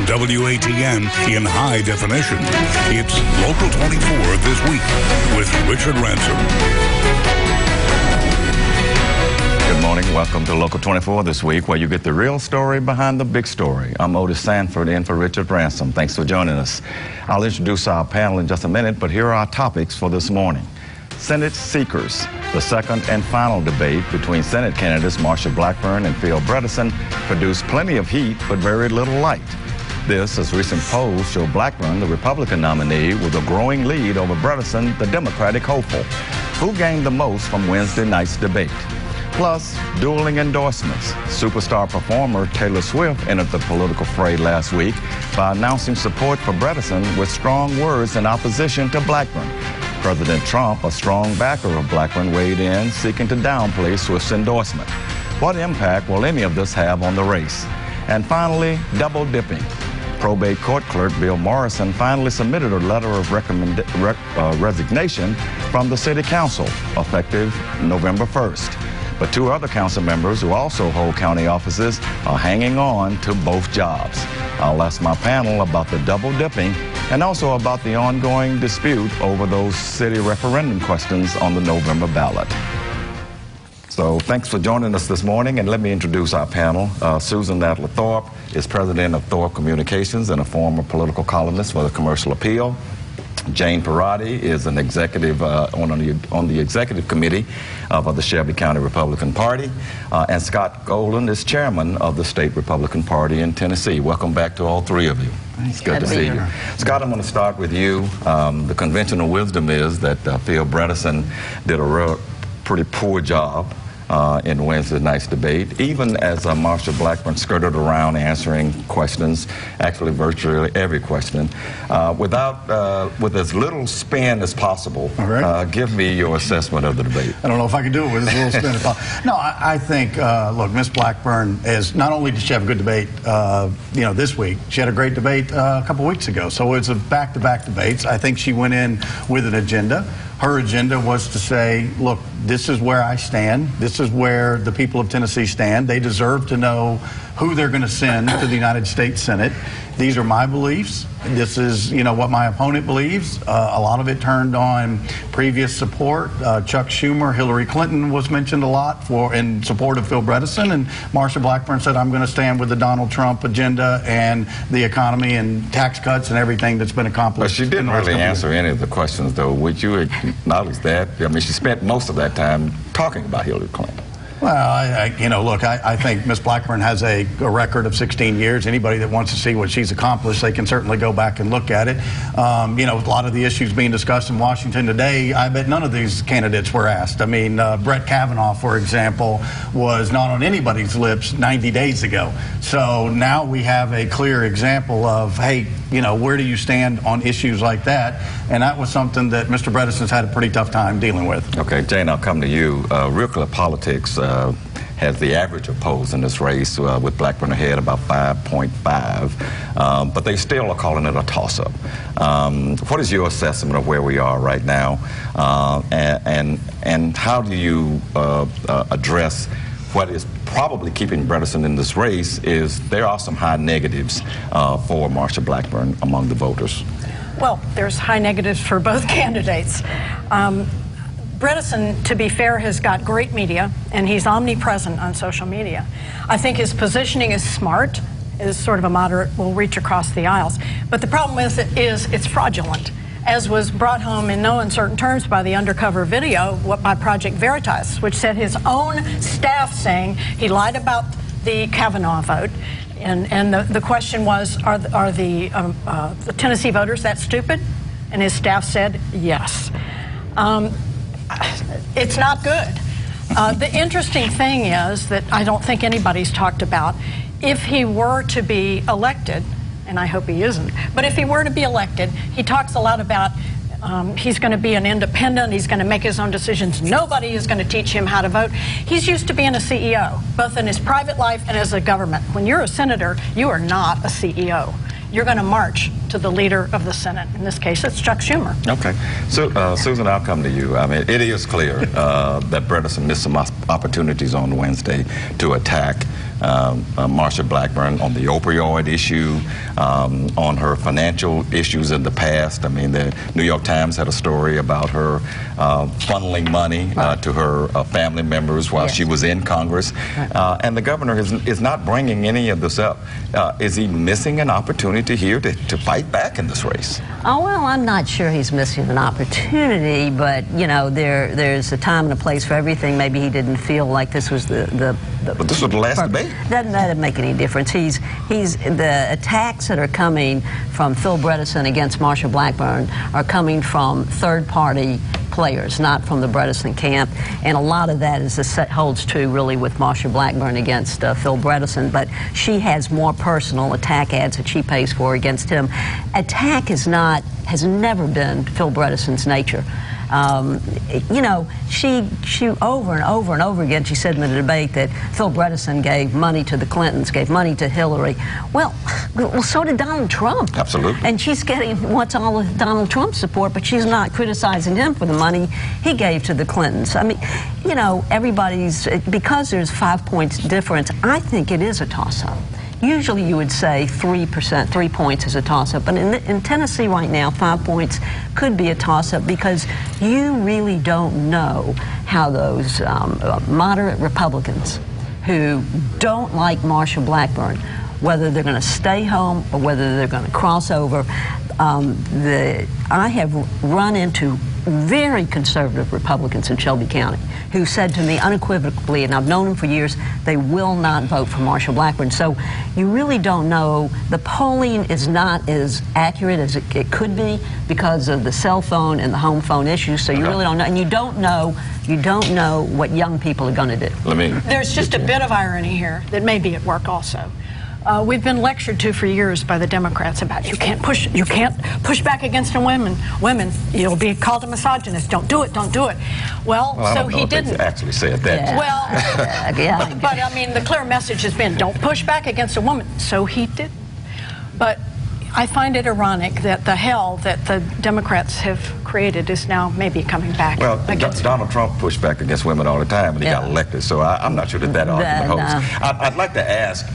WATN in high definition. It's Local 24 This Week with Richard Ransom. Good morning. Welcome to Local 24 This Week, where you get the real story behind the big story. I'm Otis Sanford, in for Richard Ransom. Thanks for joining us. I'll introduce our panel in just a minute, but here are our topics for this morning. Senate Seekers. The second and final debate between Senate candidates Marsha Blackburn and Phil Bredesen produced plenty of heat, but very little light. This, as recent polls show Blackburn, the Republican nominee, with a growing lead over Bredesen, the Democratic hopeful. Who gained the most from Wednesday night's debate? Plus, dueling endorsements. Superstar performer Taylor Swift entered the political fray last week by announcing support for Bredesen with strong words in opposition to Blackburn. President Trump, a strong backer of Blackburn, weighed in, seeking to downplay Swift's endorsement. What impact will any of this have on the race? And finally, double dipping. Probate court clerk Bill Morrison finally submitted a letter of resignation from the city council, effective November 1st. But two other council members who also hold county offices are hanging on to both jobs. I'll ask my panel about the double dipping and also about the ongoing dispute over those city referendum questions on the November ballot. So thanks for joining us this morning, and let me introduce our panel. Susan Adler Thorpe is president of Thorpe Communications and a former political columnist for the Commercial Appeal. Jane Perotti is an executive on the executive committee of the Shelby County Republican Party, and Scott Golden is chairman of the state Republican Party in Tennessee. Welcome back to all three of you. It's good to see you. Scott, I'm going to start with you. The conventional wisdom is that Phil Bredesen did a pretty poor job in Wednesday night's debate, even as Marsha Blackburn skirted around answering questions, actually virtually every question, with as little spin as possible. Right. Give me your assessment of the debate. I don't know if I can do it with as little spin as possible. No, I think, look, Ms. Blackburn is, not only did she have a good debate, this week, she had a great debate a couple weeks ago. So it's a back-to-back debates. I think she went in with an agenda. Her agenda was to say, look, this is where I stand. This is where the people of Tennessee stand. They deserve to know who they're going to send to the United States Senate. These are my beliefs. This is, what my opponent believes. A lot of it turned on previous support. Chuck Schumer, Hillary Clinton was mentioned a lot in support of Phil Bredesen, and Marsha Blackburn said, I'm going to stand with the Donald Trump agenda and the economy and tax cuts and everything that's been accomplished. But she didn't really answer any of the questions, though. Would you acknowledge that? I mean, she spent most of that time talking about Hillary Clinton. Well, look, I think Ms. Blackburn has a record of 16 years. Anybody that wants to see what she's accomplished, they can certainly go back and look at it. A lot of the issues being discussed in Washington today, I bet none of these candidates were asked. I mean, Brett Kavanaugh, for example, was not on anybody's lips 90 days ago. So now we have a clear example of, hey, where do you stand on issues like that? And that was something that Mr. Bredesen's had a pretty tough time dealing with. Okay, Jane, I'll come to you. Real Clear Politics has the average of polls in this race with Blackburn ahead about 5.5, but they still are calling it a toss-up. What is your assessment of where we are right now, and how do you address what is probably keeping Bredesen in this race? Is there are some high negatives for Marsha Blackburn among the voters? Well, there's high negatives for both candidates. Bredesen, to be fair, has got great media, and he's omnipresent on social media. I think his positioning is smart, is sort of a moderate, will reach across the aisles. But the problem with it is it's fraudulent, as was brought home in no uncertain terms by the undercover video by Project Veritas, which said his own staff saying he lied about the Kavanaugh vote. And the question was, are the Tennessee voters that stupid? And his staff said yes. It's not good. The interesting thing is that I don't think anybody's talked about, if he were to be elected, and I hope he isn't, but if he were to be elected, he talks a lot about he's going to be an independent, he's going to make his own decisions, nobody is going to teach him how to vote. He's used to being a CEO, both in his private life and as a government. When you're a senator, you are not a CEO. You're going to march to the leader of the Senate. In this case, it's Chuck Schumer. Okay. So, Susan, I'll come to you. I mean, it is clear that Bredesen missed some opportunities on Wednesday to attack Marsha Blackburn on the opioid issue, on her financial issues in the past. I mean, the New York Times had a story about her funneling money to her family members while she was in Congress. And the governor is not bringing any of this up. Is he missing an opportunity here to fight back in this race? Oh, well, I'm not sure he's missing an opportunity, but, you know, there's a time and a place for everything. Maybe he didn't feel like this was But this was the last debate. Doesn't make any difference. The attacks that are coming from Phil Bredesen against Marsha Blackburn are coming from third-party players, not from the Bredesen camp, and a lot of that holds true really with Marsha Blackburn against Phil Bredesen, but she has more personal attack ads that she pays for against him. Attack has never been Phil Bredesen's nature. You know, she over and over and over again, she said in the debate that Phil Bredesen gave money to the Clintons, gave money to Hillary. Well, so did Donald Trump. Absolutely. And she's wants all of Donald Trump's support, but she's not criticizing him for the money he gave to the Clintons. I mean, you know, because there's 5 points difference, I think it is a toss-up. Usually you would say 3 points is a toss-up, but in Tennessee right now, 5 points could be a toss-up because you really don't know how those moderate Republicans who don't like Marsha Blackburn, whether they're going to stay home or whether they're going to cross over. I have run into very conservative Republicans in Shelby County who said to me unequivocally, and I've known them for years, they will not vote for Marsha Blackburn. So you really don't know. The polling is not as accurate as it could be because of the cell phone and the home phone issues. So you really don't know, and you don't know what young people are going to do. There's just a bit of irony here that may be at work also. We've been lectured to for years by the Democrats about you can't push back against a women. You'll be called a misogynist. Don't do it. Well, so he didn't actually say it that. Yeah. Well, but I mean, the clear message has been don't push back against a woman. So he didn't. But I find it ironic that the hell that the Democrats have created is now maybe coming back. Well, Donald Trump pushed back against women all the time, and he got elected. So I'm not sure that argument holds. I'd like to ask,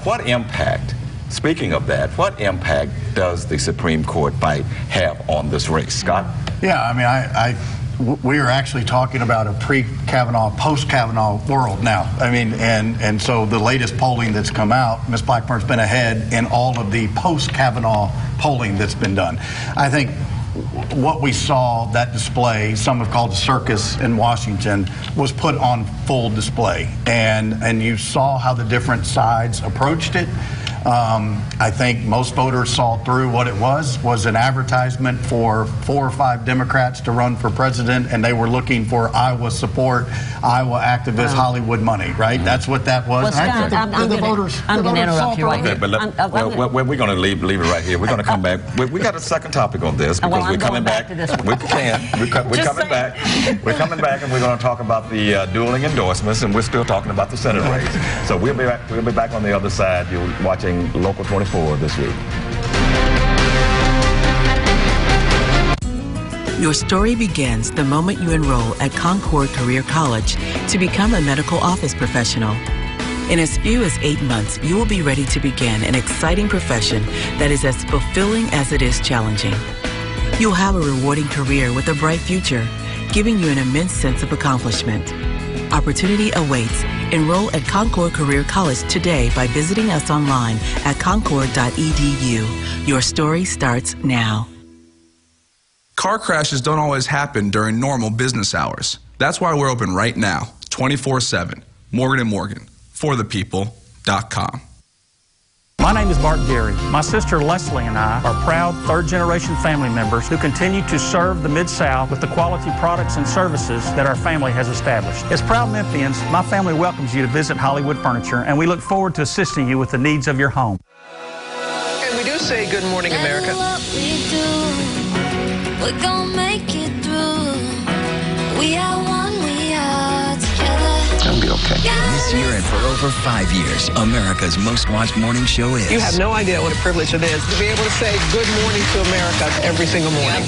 what impact, speaking of that, what impact does the Supreme Court fight have on this race? Scott? Yeah, I mean, we are actually talking about a pre-Kavanaugh, post-Kavanaugh world now. I mean, and so the latest polling that's come out, Ms. Blackburn's been ahead in all of the post-Kavanaugh polling that's been done. I think what we saw, that display, some have called a circus in Washington, was put on full display. And you saw how the different sides approached it. I think most voters saw through what it was an advertisement for 4 or 5 Democrats to run for president, and they were looking for Iowa support, Iowa activist, Hollywood money, right? That's what that was. Well, Scott, I'm going to interrupt you right here. We're going to leave it right here. We're going to come back. We got a second topic on this because we're coming back. We're coming back. We're coming back, and we're going to talk about the dueling endorsements, and we're still talking about the Senate race. So we'll be back on the other side. You're watching Local 24 this week. Your story begins the moment you enroll at Concord Career College to become a medical office professional. In as few as 8 months, you will be ready to begin an exciting profession that is as fulfilling as it is challenging. You'll have a rewarding career with a bright future, giving you an immense sense of accomplishment. Opportunity awaits. Enroll at Concord Career College today by visiting us online at concord.edu. Your story starts now. Car crashes don't always happen during normal business hours. That's why we're open right now, 24/7. Morgan & Morgan, forthepeople.com. My name is Bart Gary. My sister Leslie and I are proud third-generation family members who continue to serve the Mid-South with the quality products and services that our family has established. As proud Memphians, my family welcomes you to visit Hollywood Furniture, and we look forward to assisting you with the needs of your home. And we do say good morning, America. What we do, we're gonna make it through. We are one, we are together. It'll be okay. This year and for over 5 years, America's most watched morning show is. You have no idea what a privilege it is to be able to say good morning to America every single morning.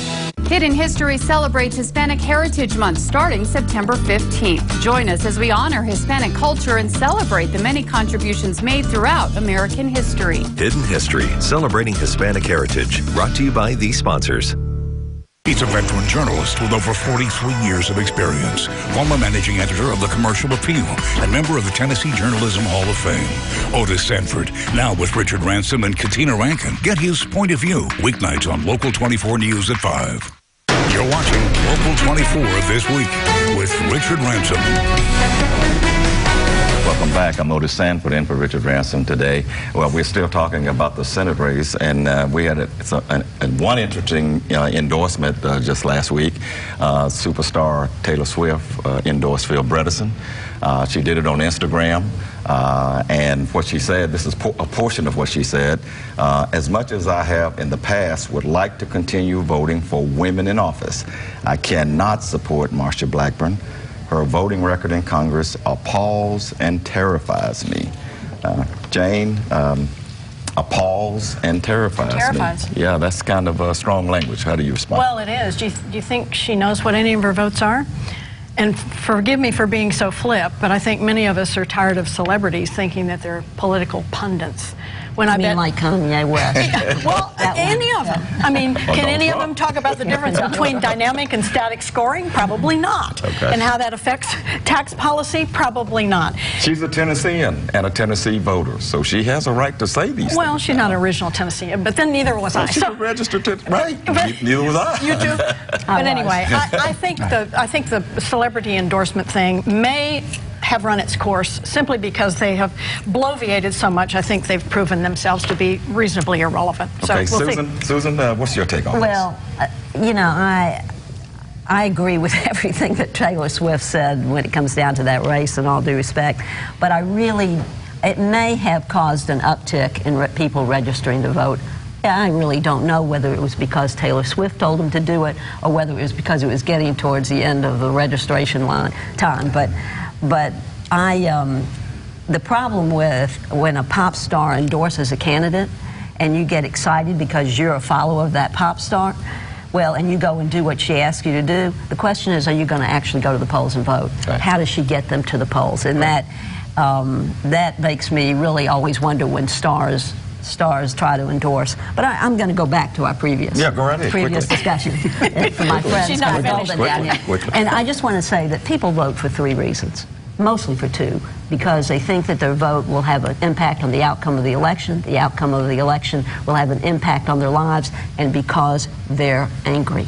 Hidden History celebrates Hispanic Heritage Month starting September 15th. Join us as we honor Hispanic culture and celebrate the many contributions made throughout American history. Hidden History, celebrating Hispanic heritage. Brought to you by these sponsors. He's a veteran journalist with over 43 years of experience, former managing editor of the Commercial Appeal, and member of the Tennessee Journalism Hall of Fame. Otis Sanford, now with Richard Ransom and Katina Rankin. Get his point of view, weeknights on Local 24 News at 5. You're watching Local 24 This Week with Richard Ransom. Welcome back. I'm Otis Sanford in for Richard Ransom today. Well, we're still talking about the Senate race, and we had one interesting endorsement just last week. Superstar Taylor Swift endorsed Phil Bredesen. She did it on Instagram, and what she said, this is a portion of what she said, as much as I have in the past would like to continue voting for women in office, I cannot support Marsha Blackburn. Her voting record in Congress appalls and terrifies me. Jane, appalls and terrifies me. Yeah, that's kind of strong language. How do you respond? Well, it is. Do you think she knows what any of her votes are? And forgive me for being so flip, but I think many of us are tired of celebrities thinking that they're political pundits. When I bet, like Kanye West. Well, any of them. I mean, can any of them talk about the difference between dynamic and static scoring? Probably not. Okay. And how that affects tax policy? Probably not. She's a Tennessean and a Tennessee voter, so she has a right to say these things. Well, she's not an original Tennessean, but then neither was I. She's a registered right. Neither was I. You too. But anyway, I think the celebrity endorsement thing may have run its course simply because they have bloviated so much. I think they've proven themselves to be reasonably irrelevant. Okay, so we'll Susan, what's your take on this? Well, I agree with everything that Taylor Swift said when it comes down to that race, in all due respect. But it may have caused an uptick in people registering to vote. I really don't know whether it was because Taylor Swift told them to do it or whether it was because it was getting towards the end of the registration time. But the problem with when a pop star endorses a candidate and you get excited because you're a follower of that pop star, well, and you go and do what she asks you to do, the question is, are you going to actually go to the polls and vote? Right. How does she get them to the polls? And that makes me really always wonder when stars try to endorse. But I'm going to go back to our previous discussion for my friends. She's not finished. And I just want to say that people vote for 3 reasons. Mostly for 2, because they think that their vote will have an impact on the outcome of the election. The outcome of the election will have an impact on their lives, and because they're angry.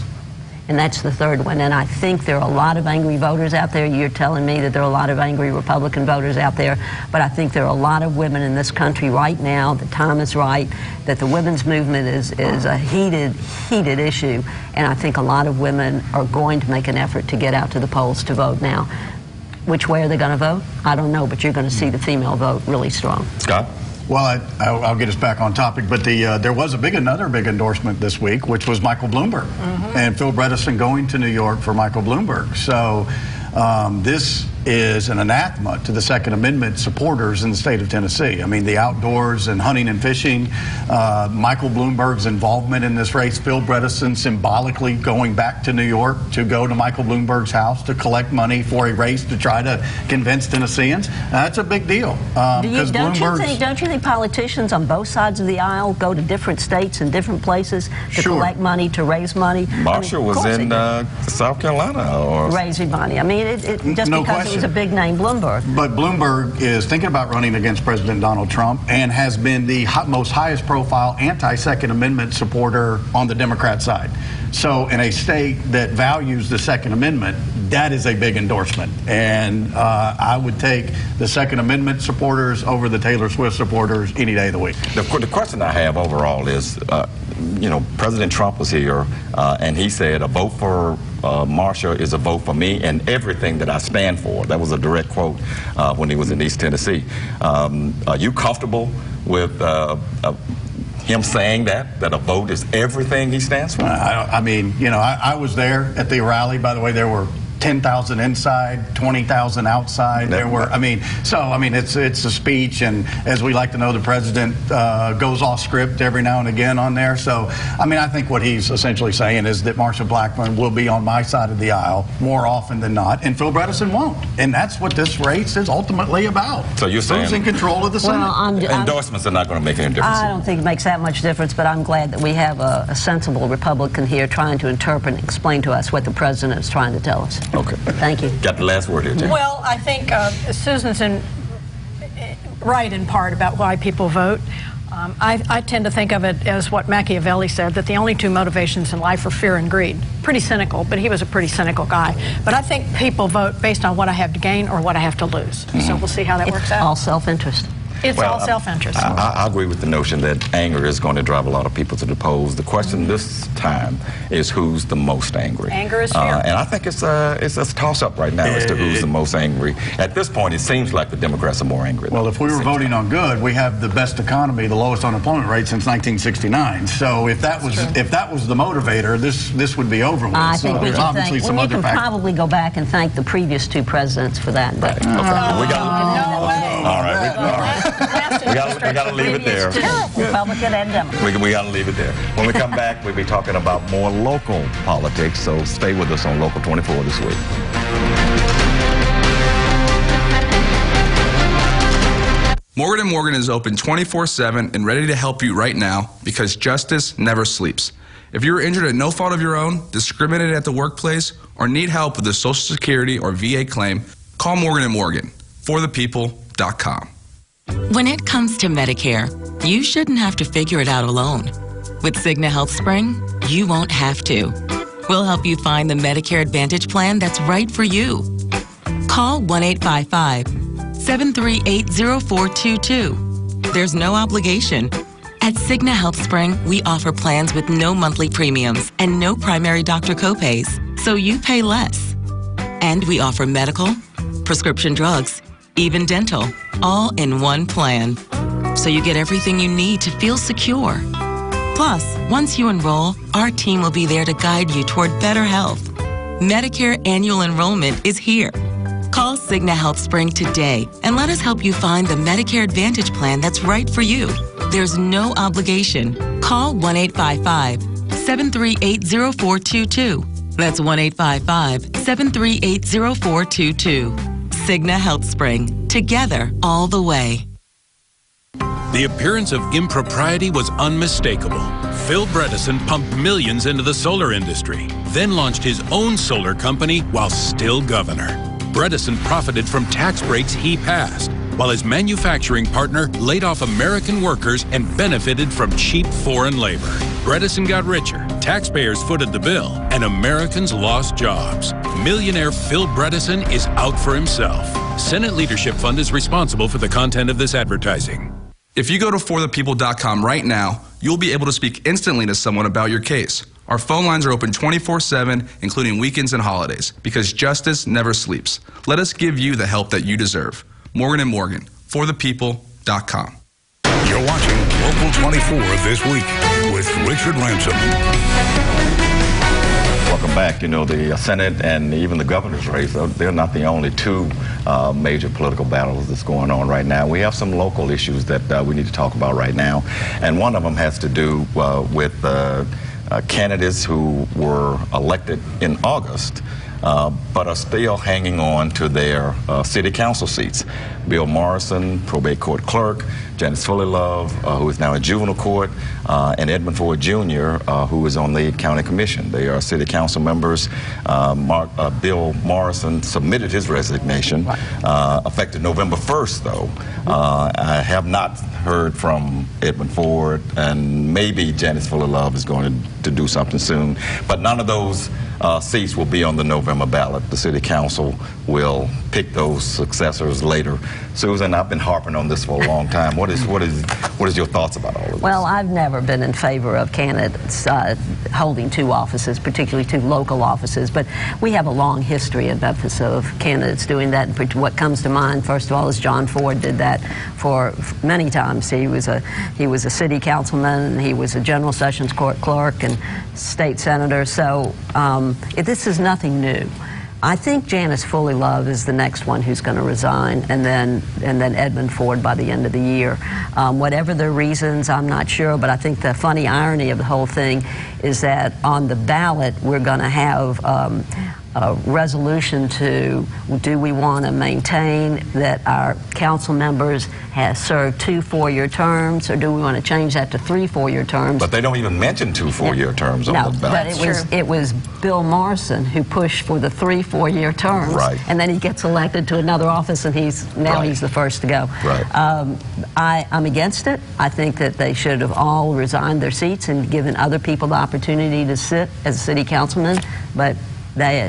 And that's the 3rd one. And I think there are a lot of angry voters out there. You're telling me that there are a lot of angry Republican voters out there, but I think there are a lot of women in this country right now. The time is right, that the women's movement is a heated issue, and I think a lot of women are going to make an effort to get out to the polls to vote now. Which way are they going to vote? I don't know, but you're going to see the female vote really strong. Scott? Well, I'll get us back on topic, but there was another big endorsement this week, which was Michael Bloomberg. And Phil Bredesen going to New York for Michael Bloomberg. So this is an anathema to the Second Amendment supporters in the state of Tennessee. I mean, the outdoors and hunting and fishing, Michael Bloomberg's involvement in this race, Phil Bredesen symbolically going back to New York to go to Michael Bloomberg's house to collect money for a race to try to convince Tennesseans. That's a big deal. Don't you think politicians on both sides of the aisle go to different states and different places to collect money, to raise money? Marsha was in South Carolina. Or raising money. I mean, just no because it was a big name, Bloomberg. But Bloomberg is thinking about running against President Donald Trump and has been the most highest profile anti-Second Amendment supporter on the Democrat side. So in a state that values the Second Amendment, that is a big endorsement. And I would take the Second Amendment supporters over the Taylor Swift supporters any day of the week. The question I have overall is, President Trump was here and he said a vote for Marsha is a vote for me and everything that I stand for. That was a direct quote when he was in East Tennessee. Are you comfortable with him saying that a vote is everything he stands for? I mean, I was there at the rally. By the way, there were 10,000 inside, 20,000 outside. There were, it's a speech, and as we like to know, the president goes off script every now and again on there. So, I think what he's essentially saying is that Marsha Blackburn will be on my side of the aisle more often than not, and Phil Bredesen won't. And that's what this race is ultimately about. So you're saying who's in control of the Senate? Endorsements are not going to make any difference. I don't think it makes that much difference, but I'm glad that we have a sensible Republican here trying to interpret and explain to us what the president is trying to tell us. Okay. Thank you. Got the last word here, Jim. Well, I think Susan's right in part about why people vote. I tend to think of it as what Machiavelli said, that the only two motivations in life are fear and greed. Pretty cynical, but he was a pretty cynical guy. But I think people vote based on what I have to gain or what I have to lose. So we'll see how that works out. All self-interest. It's all self-interest. I agree with the notion that anger is going to drive a lot of people to the polls. The question this time is who's the most angry. Anger is fear. And I think it's a toss-up right now as to who's the most angry. At this point, it seems like the Democrats are more angry. Well, if we were voting on good, we have the best economy, the lowest unemployment rate since 1969. So if that was the motivator, this would be over with. I think we can probably go back and thank the previous two presidents for that. Right. Okay. All right. We got to leave it there. Republican and Democrat. We got to leave it there. When we come back, we'll be talking about more local politics, so stay with us on Local 24 this week. Morgan & Morgan is open 24/7 and ready to help you right now because justice never sleeps. If you're injured at no fault of your own, discriminated at the workplace, or need help with a Social Security or VA claim, call Morgan & Morgan. ForThePeople.com. When it comes to Medicare, you shouldn't have to figure it out alone. With Cigna Health Spring, you won't have to. We'll help you find the Medicare Advantage plan that's right for you. Call 1-855-738-0422. There's no obligation. At Cigna Health Spring, we offer plans with no monthly premiums and no primary doctor copays, so you pay less. And we offer medical, prescription drugs, even dental, all in one plan. So you get everything you need to feel secure. Plus, once you enroll, our team will be there to guide you toward better health. Medicare annual enrollment is here. Call Cigna Health Spring today and let us help you find the Medicare Advantage plan that's right for you. There's no obligation. Call 1-855-738-0422. That's 1-855-738-0422. Cigna Health Spring. Together, all the way. The appearance of impropriety was unmistakable. Phil Bredesen pumped millions into the solar industry, then launched his own solar company while still governor. Bredesen profited from tax breaks he passed, while his manufacturing partner laid off American workers and benefited from cheap foreign labor. Bredesen got richer, taxpayers footed the bill, and Americans lost jobs. Millionaire Phil Bredesen is out for himself. Senate Leadership Fund is responsible for the content of this advertising. If you go to ForThePeople.com right now, you'll be able to speak instantly to someone about your case. Our phone lines are open 24/7, including weekends and holidays, because justice never sleeps. Let us give you the help that you deserve. Morgan & Morgan, ForThePeople.com. You're watching Local 24 this week with Richard Ransom. Welcome back. You know, the Senate and even the governor's race, they're not the only two major political battles that's going on right now. We have some local issues that we need to talk about right now. And one of them has to do with candidates who were elected in August, but are still hanging on to their city council seats. Bill Morrison, probate court clerk, Janice Fullilove, who is now in juvenile court, and Edmund Ford Jr., who is on the county commission. They are city council members. Bill Morrison submitted his resignation, effective November 1st, though. I have not heard from Edmund Ford, and maybe Janice Fullilove is going to do something soon. But none of those seats will be on the November ballot. The city council will pick those successors later. Susan, I've been harping on this for a long time. What is your thoughts about all of this? Well, I've never been in favor of candidates holding two offices, particularly two local offices, but we have a long history in Memphis of candidates doing that. And what comes to mind, first of all, is John Ford did that for many times. He was a city councilman, he was a general sessions court clerk and state senator, so this is nothing new. I think Janice Foley Love is the next one who's going to resign, and then Edmund Ford by the end of the year. Whatever their reasons, I'm not sure, but I think the funny irony of the whole thing is that on the ballot we're going to have a resolution to, do we want to maintain that our council members have served 2 4-year terms, or do we want to change that to 3 4-year terms? But they don't even mention 2 4-year terms on the ballot. But it was Bill Morrison who pushed for the 3 4-year terms, right. And then he gets elected to another office, and he's the first to go. Right. I'm against it. I think that they should have all resigned their seats and given other people the opportunity to sit as a city councilman, but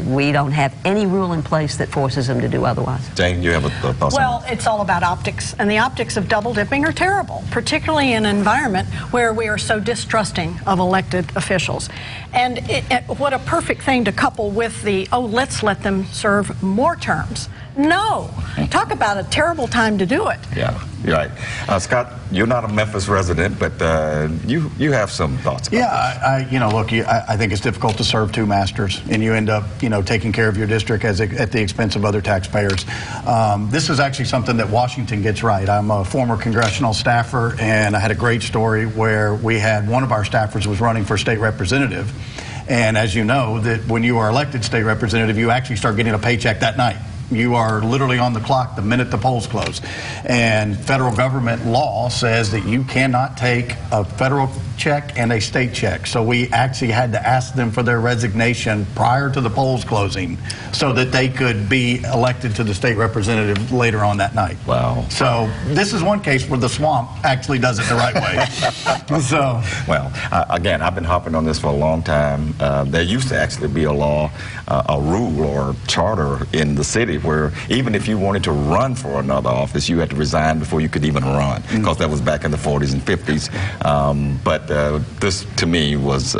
we don't have any rule in place that forces them to do otherwise. Jane, you have a thought? Well, it's all about optics, and the optics of double dipping are terrible, particularly in an environment where we are so distrusting of elected officials. And what a perfect thing to couple with the, let's let them serve more terms. No. Talk about a terrible time to do it. Yeah, you're right. Scott, you're not a Memphis resident, but you have some thoughts about this. Look, I think it's difficult to serve 2 masters, and you end up, taking care of your district at the expense of other taxpayers. This is actually something that Washington gets right. I'm a former congressional staffer, and I had a great story where we had one of our staffers was running for state representative. And as you know, that when you are elected state representative, you actually start getting a paycheck that night. You are literally on the clock the minute the polls close. And federal government law says that you cannot take a federal check and a state check. So we actually had to ask them for their resignation prior to the polls closing so that they could be elected to the state representative later on that night. Wow. So this is one case where the swamp actually does it the right way. So, well, again, I've been harping on this for a long time. There used to actually be a law, a rule or charter in the city where even if you wanted to run for another office, you had to resign before you could even run, because that was back in the 40s and 50s. But this, to me, was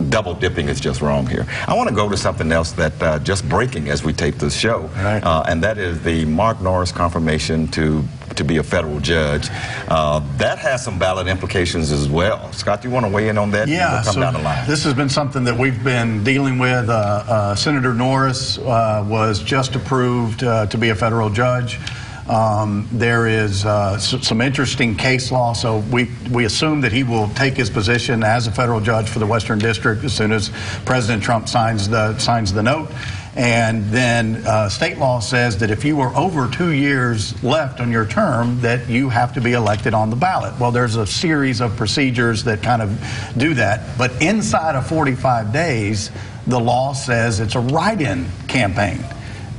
double dipping is just wrong here. I want to go to something else that just breaking as we tape this show, and that is the Mark Norris confirmation to be a federal judge. That has some ballot implications as well. Scott, do you want to weigh in on that? Yeah, we'll come down the line. This has been something that we've been dealing with. Senator Norris was just approved to be a federal judge. There is some interesting case law, so we assume that he will take his position as a federal judge for the Western District as soon as President Trump signs the note. And then state law says that if you are over 2 years left on your term, that you have to be elected on the ballot. Well, there's a series of procedures that kind of do that, but inside of 45 days, the law says it's a write-in campaign.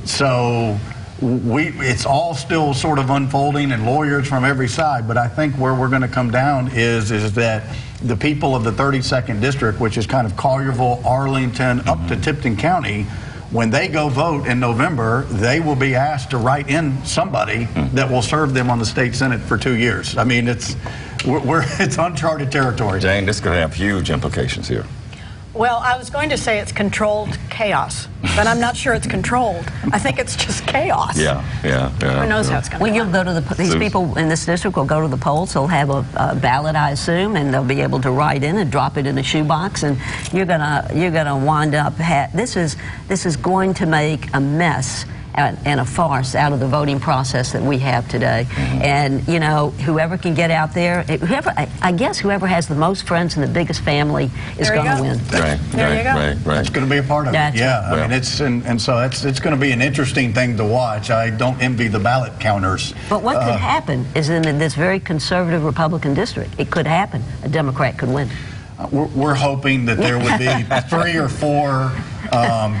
So it's all still sort of unfolding, and lawyers from every side, but I think where we're going to come down is that the people of the 32nd District, which is kind of Collierville, Arlington, up to Tipton County, when they go vote in November, they will be asked to write in somebody that will serve them on the state Senate for 2 years. I mean, it's uncharted territory. Jane, this could have huge implications here. Well, I was going to say it's controlled chaos, but I'm not sure it's controlled. I think it's just chaos. Yeah. Who knows how it's going to go? You'll go to these people in this district will go to the polls. They'll have a ballot, I assume, and they'll be able to write in and drop it in a shoebox. And you're gonna wind up. This is going to make a mess and a farce out of the voting process that we have today. And whoever can get out there, I guess whoever has the most friends and the biggest family is going to win. Right. It's going to be a part of it. Yeah, I mean, it's going to be an interesting thing to watch. I don't envy the ballot counters. But what could happen is in this very conservative Republican district, it could happen. A Democrat could win. We're hoping that there would be 3 or 4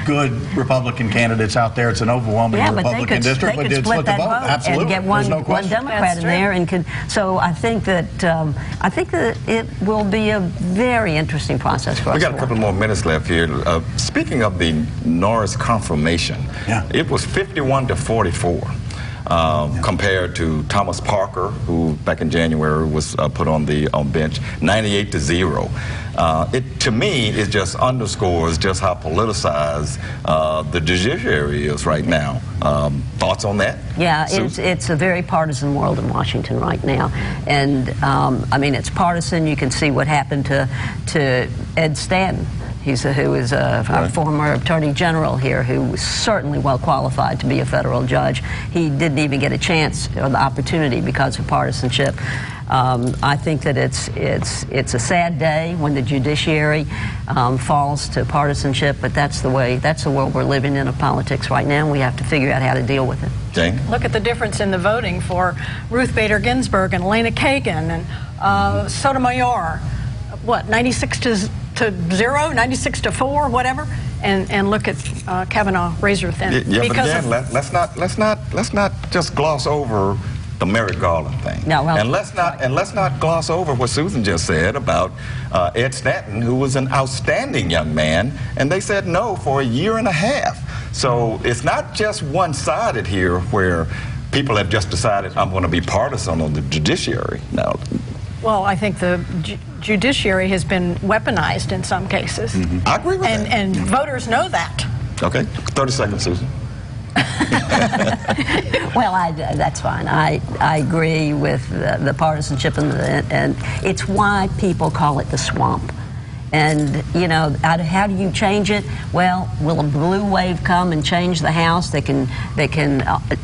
good Republican candidates out there. It's an overwhelming Republican district, but they'd split the vote. Absolutely. And get one Democrat in there, and so I think that it will be a very interesting process for us. We got a couple more minutes left here. Speaking of the Norris confirmation, it was 51 to 44. Compared to Thomas Parker, who back in January was put on the bench, 98 to 0. To me, it just underscores just how politicized the judiciary is right now. Thoughts on that? Yeah, it's a very partisan world in Washington right now, and I mean, it's partisan. You can see what happened to Ed Stanton. who is our former Attorney General here, who was certainly well qualified to be a federal judge. He didn't even get a chance or the opportunity because of partisanship. I think that it's a sad day when the judiciary falls to partisanship, but that's the world we're living in of politics right now, and we have to figure out how to deal with it. Jane? Look at the difference in the voting for Ruth Bader Ginsburg and Elena Kagan and Sotomayor. What, 96 to 0, 96 to 4, whatever, and look at Kavanaugh razor thin. Yeah, but again, let's not just gloss over the Merrick Garland thing. No, well, and let's not gloss over what Susan just said about Ed Stanton, who was an outstanding young man, and they said no for a year and a half. So it's not just one-sided here where people have just decided I'm going to be partisan on the judiciary. Now, well, I think the judiciary has been weaponized in some cases. I agree with that. And voters know that. Okay, 30 seconds, Susan. Well, that's fine. I agree with the partisanship, and it's why people call it the swamp. And, you know, how do you change it? Well, will a blue wave come and change the House? They can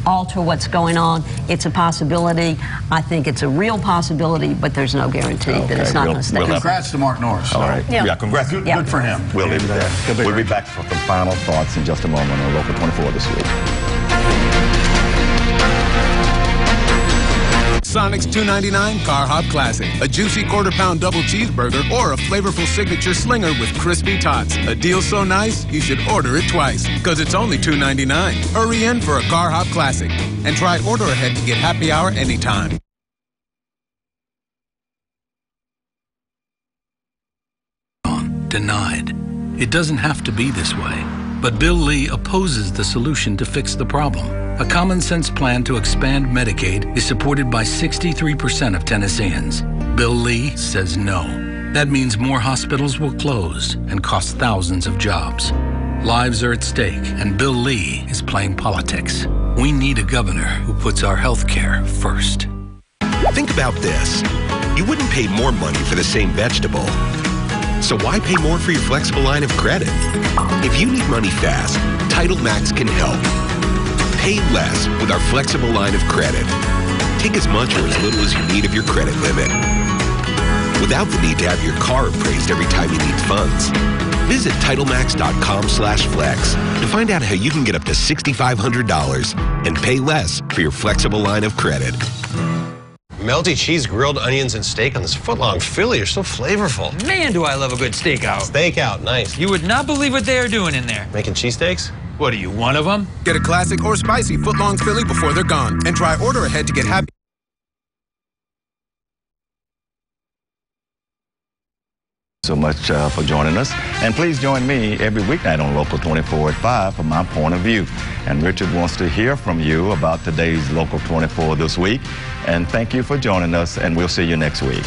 alter what's going on. It's a possibility. I think it's a real possibility, but there's no guarantee that it's not going to stay. Congrats to Mark Norris. All right. Yeah, congrats. Good for him. We'll leave it there. We'll be back for some final thoughts in just a moment on Local 24 this week. Sonic's $2.99 Car Hop Classic. A juicy quarter-pound double cheeseburger or a flavorful signature slinger with crispy tots. A deal so nice, you should order it twice. Because it's only $2.99. Hurry in for a Car Hop Classic. And try order ahead to get happy hour anytime. Denied. It doesn't have to be this way. But Bill Lee opposes the solution to fix the problem. A common-sense plan to expand Medicaid is supported by 63% of Tennesseans. Bill Lee says no. That means more hospitals will close and cost thousands of jobs. Lives are at stake, and Bill Lee is playing politics. We need a governor who puts our health care first. Think about this. You wouldn't pay more money for the same vegetable. So why pay more for your flexible line of credit? If you need money fast, Title Maxx can help. Pay less with our flexible line of credit. Take as much or as little as you need of your credit limit, without the need to have your car appraised every time you need funds. Visit TitleMax.com/flex to find out how you can get up to $6,500 and pay less for your flexible line of credit. Melty cheese, grilled onions, and steak on this foot-long Philly are so flavorful. Man, do I love a good Stakeout. Stakeout, nice. You would not believe what they are doing in there. Making cheesesteaks? What are you, one of them? Get a classic or spicy foot-long Philly before they're gone. And try order ahead to get happy. So much for joining us. And please join me every weeknight on Local 24 at 5 for my point of view. And Richard wants to hear from you about today's Local 24 this week. And thank you for joining us, and we'll see you next week.